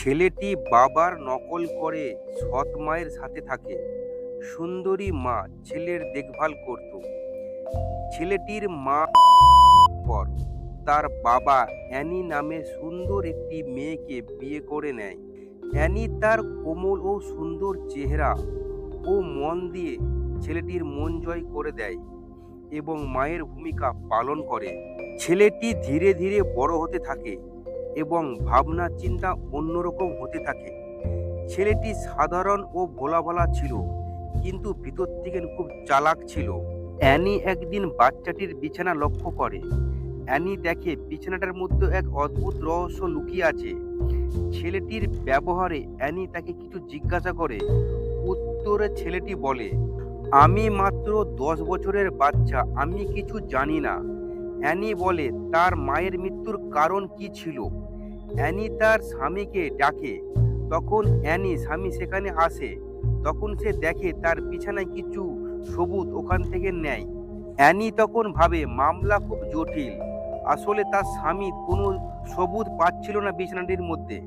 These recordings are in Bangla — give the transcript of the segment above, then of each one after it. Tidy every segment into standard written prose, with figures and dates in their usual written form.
ছেলেটি বাবার নকল করে সৎ মায়ের সাথে থাকে। সুন্দরী মা ছেলের দেখভাল করত। ছেলেটির মা পর তার বাবা অ্যানি নামে সুন্দর একটি মেয়েকে বিয়ে করে নেয়। অ্যানি তার কোমল ও সুন্দর চেহারা ও মন দিয়ে ছেলেটির মন জয় করে দেয় এবং মায়ের ভূমিকা পালন করে। ছেলেটি ধীরে ধীরে বড় হতে থাকে এবং ভাবনা চিন্তা অন্যরকম হতে থাকে। ছেলেটি সাধারণ ও ভোলা ভালা ছিল, কিন্তু ভিতর থেকে খুব চালাক ছিল। অ্যানি একদিন বাচ্চাটির বিছানা লক্ষ্য করে। অ্যানি দেখে বিছানাটার মধ্যে এক অদ্ভুত রহস্য লুকিয়ে আছে। ছেলেটির ব্যবহারে অ্যানি তাকে কিছু জিজ্ঞাসা করে। উত্তরে ছেলেটি বলে, আমি মাত্র 10 বছরের বাচ্চা, আমি কিছু জানি না। অ্যানি বলে তার মায়ের মৃত্যুর কারণ কি ছিল। অ্যানি তার স্বামীকে ডাকে। তখন স্বামী সেখানে আসে। তখন সে দেখে তার বিছানায় কিছু সবুজ ওখান থেকে নেয়। অ্যানি তখন ভাবে মামলা খুব জটিল। আসলে তার স্বামী কোনো সবুজ পাচ্ছিল না বিছানাটির মধ্যে।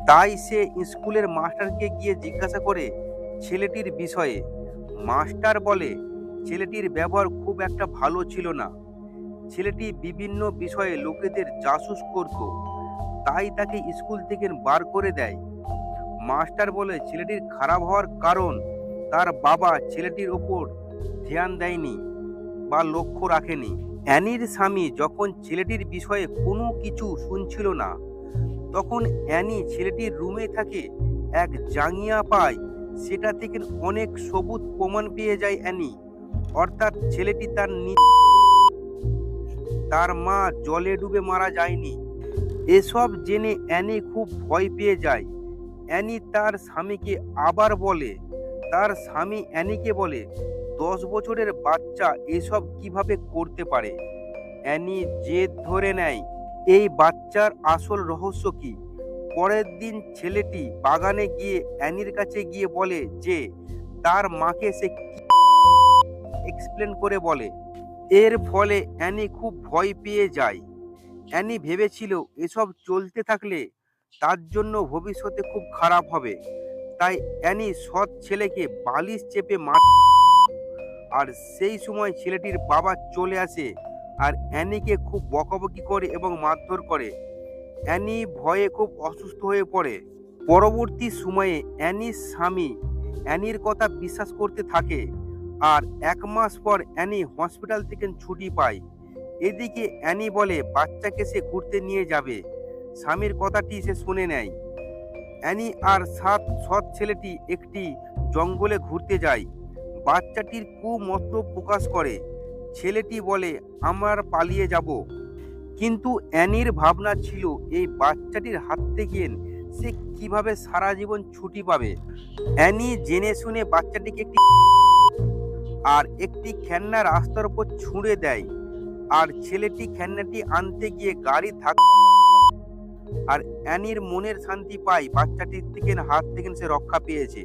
তাই সে স্কুলের মাস্টারকে গিয়ে জিজ্ঞাসা করে ছেলেটির বিষয়ে। মাস্টার বলে ছেলেটির ব্যবহার খুব একটা ভালো ছিল না। ছেলেটি বিভিন্ন বিষয়ে লোকেদের জাসুস করত, তাই তাকে স্কুল থেকে বার করে দেয়। মাস্টার বলে ছেলেটির খারাপ হওয়ার কারণ তার বাবা ছেলেটির ওপর ধ্যান দেয়নি বা লক্ষ্য রাখেনি। অ্যানির স্বামী যখন ছেলেটির বিষয়ে কোনো কিছু শুনছিল না, তখন অ্যানি ছেলেটির রুমে থাকে এক জাঙ্গিয়া পায়। সেটা থেকে অনেক সবুজ প্রমাণ পেয়ে যায় অ্যানি। অর্থাৎ ছেলেটি তার মা জলে ডুবে মারা যায়নি। এসব জেনে অ্যানি খুব ভয় পেয়ে যায়। অ্যানি তার স্বামীকে আবার বলে। তার স্বামী অ্যানিকে বলে 10 বছরের বাচ্চা এসব কিভাবে করতে পারে। অ্যানি জেদ ধরে নেয় এই বাচ্চার আসল রহস্য কি। পরের দিন ছেলেটি বাগানে গিয়ে অ্যানির কাছে গিয়ে বলে যে তার মাকে সে এক্সপ্লেন করে বলে। এর ফলে অ্যানি খুব ভয় পেয়ে যায়। অ্যানি ভেবেছিল এসব চলতে থাকলে তার জন্য ভবিষ্যতে খুব খারাপ হবে। তাই অ্যানি সৎ ছেলেকে বালিশ চেপে আর সেই সময় ছেলেটির বাবা চলে আসে আর অ্যানিকে খুব বকাবকি করে এবং মারধর করে। অ্যানি ভয়ে খুব অসুস্থ হয়ে পড়ে। পরবর্তী সময়ে অ্যানির স্বামী অ্যানির কথা বিশ্বাস করতে থাকে আর 1 মাস পর অ্যানি হসপিটাল থেকে ছুটি পায়। এদিকে অ্যানি বলে বাচ্চাকে সে ঘুরতে নিয়ে যাবে। স্বামীর কথাটি সে শুনে নেয়। অ্যানি আর সৎ ছেলেটি একটি জঙ্গলে ঘুরতে যায়। বাচ্চাটির কুমতলব প্রকাশ করে। ছেলেটি বলে আমরা পালিয়ে যাব। কিন্তু অ্যানির ভাবনা ছিল এই বাচ্চাটির হাত থেকে সে কিভাবে সারা জীবন ছুটি পাবে। অ্যানি জেনে শুনে বাচ্চাটিকে একটি খেলনা রাস্তার উপর ছুঁড়ে দেয় আর ছেলেটি খেলনাটি আনতে গিয়ে গাড়ি আর অ্যানির মনের শান্তি পায়। বাচ্চাটির থেকে হাত থেকে সে রক্ষা পেয়েছে।